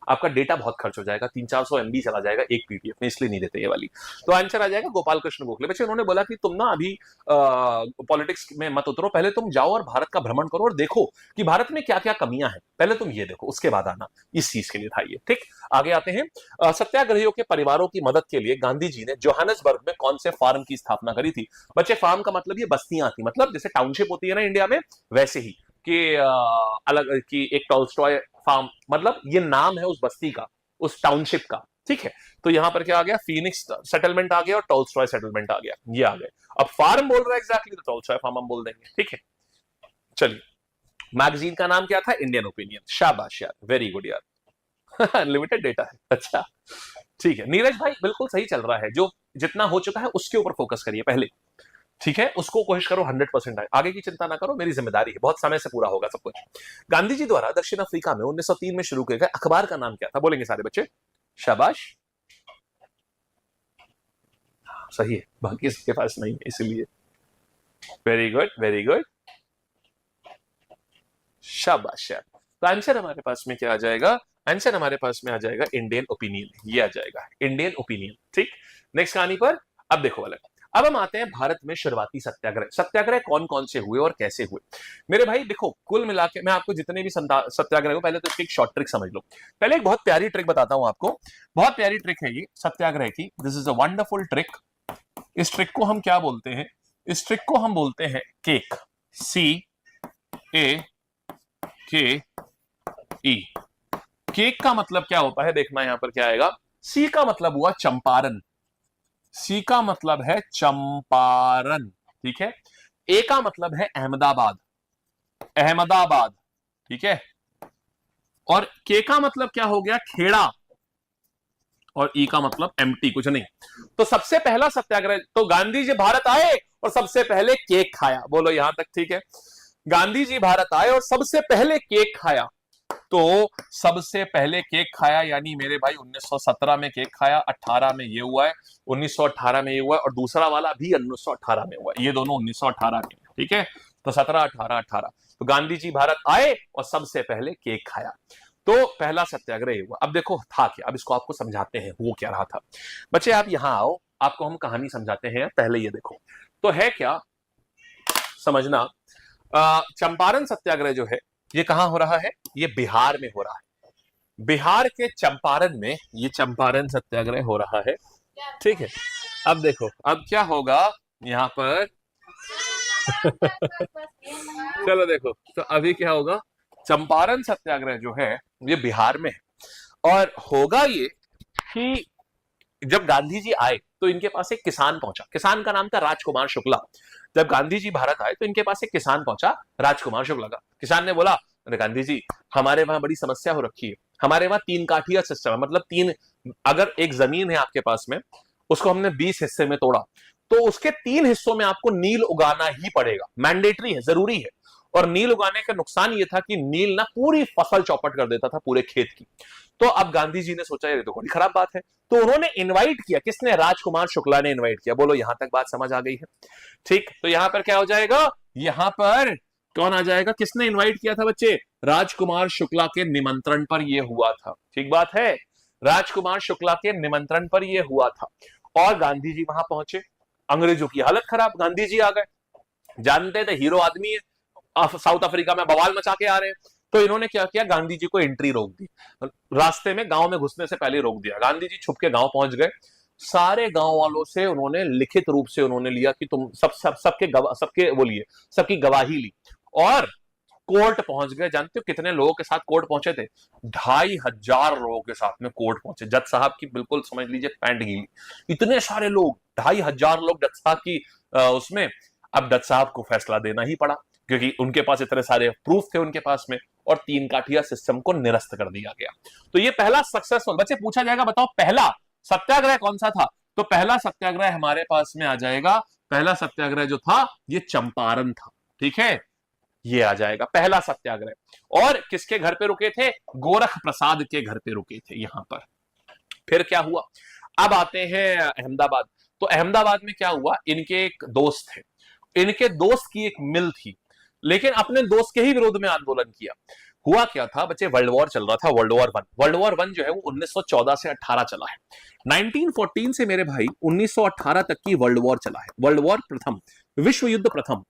आपका डेटा बहुत खर्च हो जाएगा, 300-400 एमबी चला जाएगा एक पीडीएफ में, इसलिए नहीं देते ये वाली। तो आंसर आ जाएगा गोपाल कृष्ण गोखले। बच्चे उन्होंने बोला कि तुम ना अभी पॉलिटिक्स में मत उतरो, पहले तुम जाओ और भारत का भ्रमण करो और देखो कि भारत में क्या क्या कमियां हैं, पहले तुम ये देखो, उसके बाद आना। इस चीज के लिए था ये। ठीक, आगे आते हैं। सत्याग्रहियों के परिवारों की मदद के लिए गांधी जी ने जोहानसबर्ग में कौन से फार्म की स्थापना करी थी? बच्चे फार्म का मतलब ये बस्तियां थी, मतलब जैसे टाउनशिप होती है ना इंडिया में, वैसे ही कि अलग कि एक टॉल्स्टॉय फार्म, मतलब ये नाम है उस बस्ती का, उस टाउनशिप का। ठीक है, तो यहां पर क्या आ गया? फीनिक्स सेटलमेंट आ गया और टॉल्स्टॉय सेटलमेंट आ गया, ये आ गए। अब फार्म बोल रहा है एग्जैक्टली, तो टॉल्स्टॉय फार्म हम बोल देंगे। ठीक है, चलिए। मैगजीन का नाम क्या था? Indian opinion. शाबाश यार, वेरी गुड यार। अनलिमिटेड डेटा है, अच्छा। ठीक है नीरज भाई, बिल्कुल सही चल रहा है। जो जितना हो चुका है उसके ऊपर फोकस करिए पहले, ठीक है, उसको कोशिश करो 100% आए। आगे की चिंता ना करो, मेरी जिम्मेदारी है, बहुत समय से पूरा होगा सब कुछ। गांधी जी द्वारा दक्षिण अफ्रीका में 1903 में शुरू किए गए अखबार का नाम क्या था? बोलेंगे सारे बच्चे। शाबाश, सही है, बाकी सबके पास नहीं है इसलिए। वेरी गुड, वेरी गुड, शाबाश यार। तो आंसर हमारे पास में क्या आ जाएगा? आंसर हमारे पास में आ जाएगा इंडियन ओपिनियन, ये आ जाएगा इंडियन ओपिनियन। ठीक, नेक्स्ट कहानी पर। अब देखो वाले, अब हम आते हैं भारत में शुरुआती सत्याग्रह। सत्याग्रह कौन कौन से हुए और कैसे हुए? मेरे भाई देखो, कुल मिला के मैं आपको जितने भी सत्याग्रह हो, पहले तो इसकी एक शॉर्ट ट्रिक समझ लो। पहले एक बहुत प्यारी ट्रिक बताता हूं आपको, बहुत प्यारी ट्रिक है ये सत्याग्रह की। This is a wonderful trick. इस ट्रिक को हम क्या बोलते हैं? इस ट्रिक को हम बोलते हैं केक, CAKE। केक का मतलब क्या होता है देखना, यहां पर क्या आएगा? सी का मतलब हुआ चंपारण, सी का मतलब है चंपारण, ठीक है। ए का मतलब है अहमदाबाद, अहमदाबाद, ठीक है। और के का मतलब क्या हो गया? खेड़ा। और ई का मतलब एम्प्टी, कुछ नहीं। तो सबसे पहला सत्याग्रह, तो गांधी जी भारत आए और सबसे पहले केक खाया। बोलो यहां तक ठीक है? गांधी जी भारत आए और सबसे पहले केक खाया। तो सबसे पहले केक खाया यानी मेरे भाई 1917 में केक खाया, 18 में ये हुआ है, 1918 में ये हुआ है, और दूसरा वाला भी 1918 में हुआ है। ये दोनों 1918 में, ठीक है। तो 17, 18, 18। तो गांधी जी भारत आए और सबसे पहले केक खाया, तो पहला सत्याग्रह हुआ। अब देखो था क्या, अब इसको आपको समझाते हैं वो क्या रहा था। बच्चे आप यहां आओ, आपको हम कहानी समझाते हैं। पहले ये देखो तो है क्या, समझना। चंपारण सत्याग्रह जो है ये कहां हो रहा है? ये बिहार में हो रहा है। बिहार के चंपारण में ये चंपारण सत्याग्रह हो रहा है, ठीक है। अब देखो अब क्या होगा यहां पर। चलो देखो, तो अभी क्या होगा? चंपारण सत्याग्रह जो है ये बिहार में है। और होगा ये कि जब गांधी जी आए तो इनके पास एक किसान पहुंचा, किसान का नाम था राजकुमार शुक्ला। जब गांधी जी भारत आए तो इनके पास एक किसान पहुंचा, राजकुमार शुक्ला का। किसान ने बोला, अरे गांधी जी, हमारे वहां बड़ी समस्या हो रखी है, हमारे वहां 3 काठिया सिस्टम है, मतलब 3, अगर एक जमीन है आपके पास में, उसको हमने 20 हिस्से में तोड़ा, तो उसके 3 हिस्सों में आपको नील उगाना ही पड़ेगा, मैंडेटरी है, जरूरी है। और नील उगाने का नुकसान ये था कि नील ना पूरी फसल चौपट कर देता था, पूरे खेत की। तो अब गांधी जी ने सोचा ये तो बड़ी खराब बात है, तो उन्होंने इनवाइट किया। किसने? राजकुमार शुक्ला ने इनवाइट किया। बोलो यहां तक बात समझ आ गई है? ठीक, तो यहां पर क्या हो जाएगा? यहां पर कौन आ जाएगा? किसने इनवाइट किया था बच्चे? राजकुमार शुक्ला के निमंत्रण पर यह हुआ था। ठीक बात है, राजकुमार शुक्ला के निमंत्रण पर यह हुआ था। और गांधी जी वहां पहुंचे, अंग्रेजों की हालत खराब, गांधी जी आ गए, जानते थे हीरो आदमी है, साउथ अफ्रीका में बवाल मचा के आ रहे हैं। तो इन्होंने क्या किया? गांधी जी को एंट्री रोक दी, रास्ते में गांव में घुसने से पहले रोक दिया। गांधी जी छुप के गांव पहुंच गए, सारे गांव वालों से उन्होंने लिखित रूप से उन्होंने लिया कि तुम सबके बोलिए, सबकी गवाही ली और कोर्ट पहुंच गए। जानते हो कितने लोगों के साथ कोर्ट पहुंचे थे? 2500 लोगों के साथ में कोर्ट पहुंचे। जज साहब की बिल्कुल समझ लीजिए पैंट गीली, इतने सारे लोग, 2500 लोग जज साहब की उसमें। अब जज साहब को फैसला देना ही पड़ा क्योंकि उनके पास इतने सारे प्रूफ थे उनके पास में, और 3 काठिया सिस्टम को निरस्त कर दिया गया। तो ये पहला सक्सेसफुल। बच्चे पूछा जाएगा बताओ पहला सत्याग्रह कौन सा था? तो पहला सत्याग्रह हमारे पास में आ जाएगा, पहला सत्याग्रह जो था ये चंपारण था, ठीक है। ये आ जाएगा पहला सत्याग्रह। और किसके घर पे रुके थे? गोरख प्रसाद के घर पे रुके थे यहां पर। फिर क्या हुआ, अब आते हैं अहमदाबाद। तो अहमदाबाद में क्या हुआ, इनके एक दोस्त थे, इनके दोस्त की एक मिल थी, लेकिन अपने दोस्त के ही विरोध में आंदोलन किया। हुआ क्या था बच्चे, वर्ल्ड वॉर चल रहा था, world war one. World war one जो है वो 1914 से 18 चला है। 1914 से मेरे भाई 1918 तक की वर्ल्ड वॉर चला है, वर्ल्ड वॉर प्रथम, विश्व युद्ध प्रथम।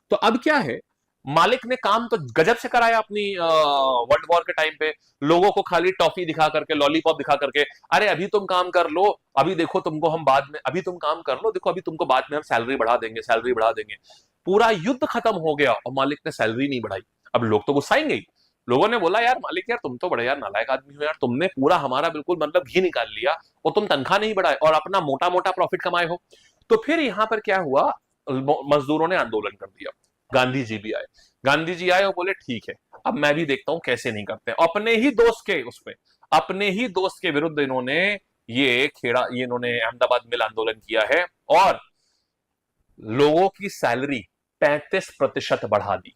तो अब क्या है, मालिक ने काम तो गजब से कराया अपनी वर्ल्ड वॉर के टाइम पे, लोगों को खाली टॉफी दिखा करके, लॉलीपॉप दिखा करके, अरे अभी तुम काम कर लो, अभी देखो तुमको हम बाद में, अभी तुम काम कर लो, देखो अभी तुमको बाद में हम सैलरी बढ़ा देंगे, सैलरी बढ़ा देंगे। पूरा युद्ध खत्म हो गया और मालिक ने सैलरी नहीं बढ़ाई। अब लोग तो गुस्साएंगे ही। लोगों ने बोला यार मालिक, यार तुम तो बड़े यार नालायक आदमी हो यार, तुमने पूरा हमारा बिल्कुल मतलब घी निकाल लिया और तुम तनख्वाह नहीं बढ़ाए और अपना मोटा मोटा प्रॉफिट कमाए हो। तो फिर यहां पर क्या हुआ, मजदूरों ने आंदोलन कर दिया, गांधी जी भी आए। गांधी जी आए और बोले ठीक है, अब मैं भी देखता हूं कैसे नहीं करते। अपने ही दोस्त के उसमें, अपने ही दोस्त के विरुद्ध इन्होंने ये इन्होंने अहमदाबाद मिल आंदोलन किया है और लोगों की सैलरी 35% बढ़ा दी।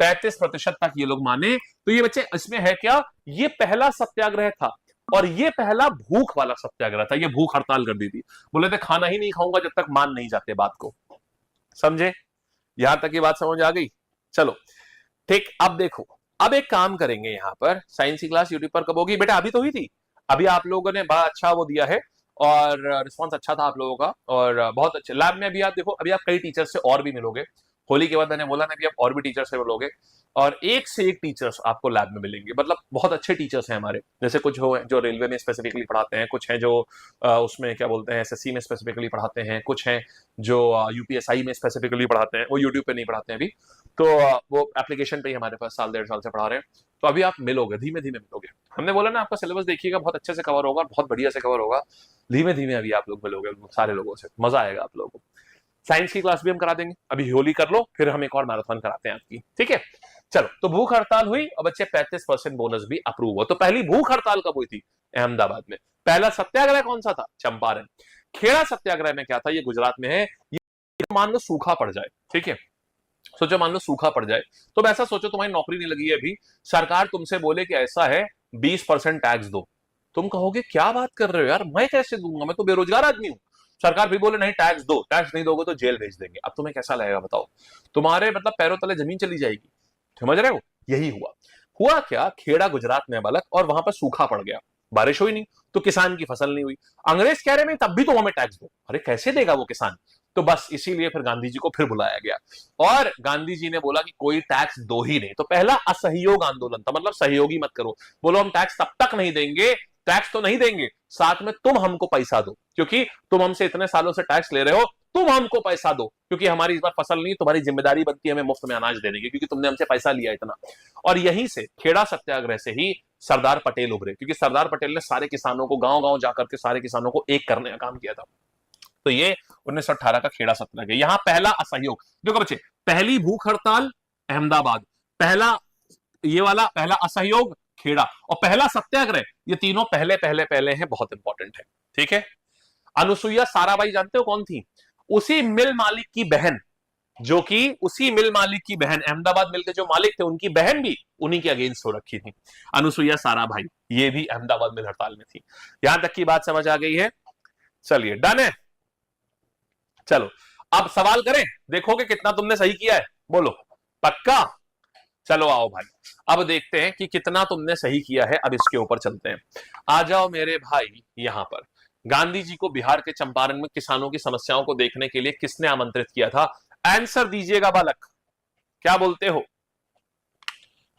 35% तक ये लोग माने। तो ये बच्चे इसमें है क्या, ये पहला सत्याग्रह था और ये पहला भूख वाला सत्याग्रह था। ये भूख हड़ताल कर दी थी, बोले थे खाना ही नहीं खाऊंगा जब तक मान नहीं जाते बात को। समझे, यहां तक की बात समझ आ गई। चलो ठीक, अब देखो, अब एक काम करेंगे, यहां पर साइंस की क्लास यूट्यूब पर कब होगी बेटा, अभी तो हुई थी, अभी आप लोगों ने बड़ा अच्छा वो दिया है और रिस्पांस अच्छा था आप लोगों का और बहुत अच्छे। लैब में अभी आप देखो, अभी आप कई टीचर से और भी मिलोगे, होली के बाद मैंने बोला ना, अभी आप और भी टीचर से मिलोगे और एक से एक टीचर्स आपको लैब में मिलेंगे। मतलब बहुत अच्छे टीचर्स हैं हमारे, जैसे कुछ हो जो रेलवे में स्पेसिफिकली पढ़ाते हैं, कुछ हैं जो उसमें क्या बोलते हैं एसएससी में स्पेसिफिकली पढ़ाते हैं, कुछ हैं जो यूपीएसआई में स्पेसिफिकली पढ़ाते हैं, वो यूट्यूब पे नहीं पढ़ाते हैं अभी, तो वो एप्लीकेशन पे ही हमारे पास साल 1.5 साल से पढ़ा रहे हैं। तो अभी आप मिलोगे, धीमे धीमे मिलोगे। हमने बोला ना आपका सिलेबस देखिएगा, बहुत अच्छे से कवर होगा, बहुत बढ़िया से कवर होगा। धीमे धीमे अभी आप लोग मिलोगे सारे लोगों से, मजा आएगा आप लोगों को। साइंस की क्लास भी हम करा देंगे, अभी होली कर लो, फिर हम एक और मैराथन कराते हैं आपकी, ठीक है। चलो, तो भूख हड़ताल हुई और बच्चे 35% बोनस भी अप्रूव हुआ। तो पहली भूख हड़ताल कब हुई थी, अहमदाबाद में। पहला सत्याग्रह कौन सा था, चंपारण। खेड़ा सत्याग्रह में क्या था, ये गुजरात में है। ये मान लो सूखा पड़ जाए, ठीक है, सोचो मान लो सूखा पड़ जाए, तो ऐसा सोचो तुम्हारी नौकरी नहीं लगी है अभी, सरकार तुमसे बोले कि ऐसा है 20% टैक्स दो, तुम कहोगे क्या बात कर रहे हो यार, मैं कैसे दूंगा, मैं तो बेरोजगार आदमी हूं। सरकार भी बोले नहीं टैक्स दो, टैक्स नहीं दोगे तो जेल भेज देंगे। अब तुम्हें कैसा लगेगा बताओ, तुम्हारे मतलब पैरों तले जमीन चली जाएगी। समझ रहे हो, यही हुआ। हुआ क्या, खेड़ा गुजरात में बालक, और वहां पर सूखा पड़ गया, बारिश हुई नहीं, तो किसान की फसल नहीं हुई। अंग्रेज कह रहे हैं तब भी तो हमें टैक्स दो। अरे कैसे देगा वो किसान, तो बस इसीलिए फिर गांधी जी को फिर बुलाया गया और गांधी जी ने बोला कि कोई टैक्स दो ही नहीं। तो पहला असहयोग आंदोलन था, मतलब सहयोगी मत करो, बोलो हम टैक्स तब तक नहीं देंगे, टैक्स तो नहीं देंगे, साथ में तुम हमको पैसा दो, क्योंकि तुम हमसे इतने सालों से टैक्स ले रहे हो, तुम हमको पैसा दो, क्योंकि हमारी इस बार फसल नहीं, तुम्हारी जिम्मेदारी बनती है हमें मुफ्त में अनाज देने की, क्योंकि तुमने हमसे पैसा लिया इतना। और यहीं से खेड़ा सत्याग्रह से ही सरदार पटेल उभरे, क्योंकि सरदार पटेल ने सारे किसानों को गांव गांव जाकर के सारे किसानों को एक करने का काम किया था। तो ये 1918 का खेड़ा सत्याग्रह, यहां पहला असहयोग। देखो बच्चे, पहली भूख हड़ताल अहमदाबाद, पहला ये वाला पहला असहयोग खेड़ा, और पहला सत्याग्रह, ये तीनों पहले पहले पहले हैं, बहुत इंपॉर्टेंट है, ठीक है। अनुसुईया साराबाई जानते हो कौन थी, उसी मिल मालिक की बहन, जो कि उसी मिल मालिक की बहन, अहमदाबाद मिल के जो मालिक थे उनकी बहन भी उन्हीं के अगेंस्ट हो रखी थी, अनुसुईया साराभाई, ये भी अहमदाबाद मिल हड़ताल में थी। यहां तक की बात समझ आ गई है, चलिए डन है। चलो अब सवाल करें, देखोगे कितना तुमने सही किया है, बोलो पक्का। चलो आओ भाई, अब देखते हैं कि कितना तुमने सही किया है। अब इसके ऊपर चलते हैं, आ जाओ मेरे भाई। यहां पर गांधी जी को बिहार के चंपारण में किसानों की समस्याओं को देखने के लिए किसने आमंत्रित किया था, आंसर दीजिएगा बालक, क्या बोलते हो।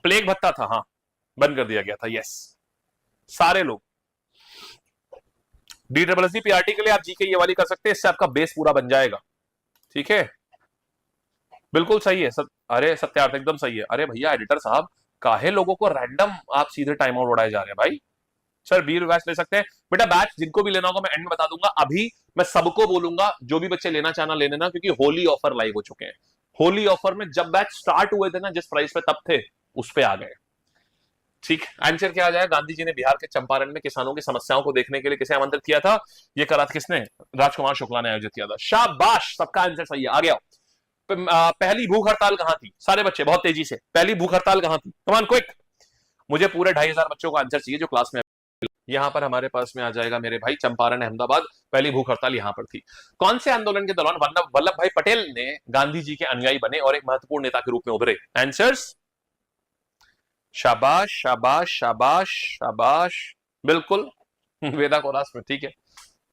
प्लेग भत्ता था, हाँ बंद कर दिया गया था, यस। सारे लोग DSSC PRT के लिए आप जीके ये वाली कर सकते हैं, इससे आपका बेस पूरा बन जाएगा, ठीक है। बिल्कुल सही है अरे सत्यार्थ एकदम सही है। अरे भैया एडिटर साहब, काहे लोगों को रैंडम आप सीधे टाइम आउट उड़ाए जा रहे हैं भाई। सर बीर बैच ले सकते हैं बेटा, बैच जिनको भी लेना होगा मैं एंड में बता दूंगा। अभी मैं सबको बोलूंगा जो भी बच्चे लेना चाहना ले लेना, क्योंकि होली ऑफर लाइव हो चुके हैं। होली ऑफर में जब बैच स्टार्ट हुए थे ना, जिस प्राइस पे तब थे, उस पे आ गए, ठीक। आंसर क्या आ जाएगा, गांधी जी ने बिहार के चंपारण में किसानों की समस्याओं को देखने के लिए किसे आमंत्रित किया था, ये करा था किसने, राजकुमार शुक्ला ने आयोजित किया था। शाबाश, सबका आंसर सही है, आ गया। पहली भूख हड़ताल कहां थी, सारे बच्चे बहुत तेजी से, पहली भूख हड़ताल कहां थी, कमान क्विक। मुझे पूरे 2500 बच्चों का आंसर चाहिए जो क्लास में यहां पर हमारे पास में आ जाएगा मेरे भाई चंपारण अहमदाबाद, पहली भूख हड़ताल यहां पर थी। कौन से आंदोलन के दौरान वल्लभ भाई पटेल ने गांधी जी के अनुयायी बने और एक महत्वपूर्ण नेता के रूप में उभरे? आंसर्स, शाबाश शाबाश शाबाश शाबाश, बिल्कुल वेदा कोलास में, ठीक है।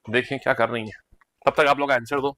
देखें क्या कर रही है, तब तक आप लोग आंसर दो।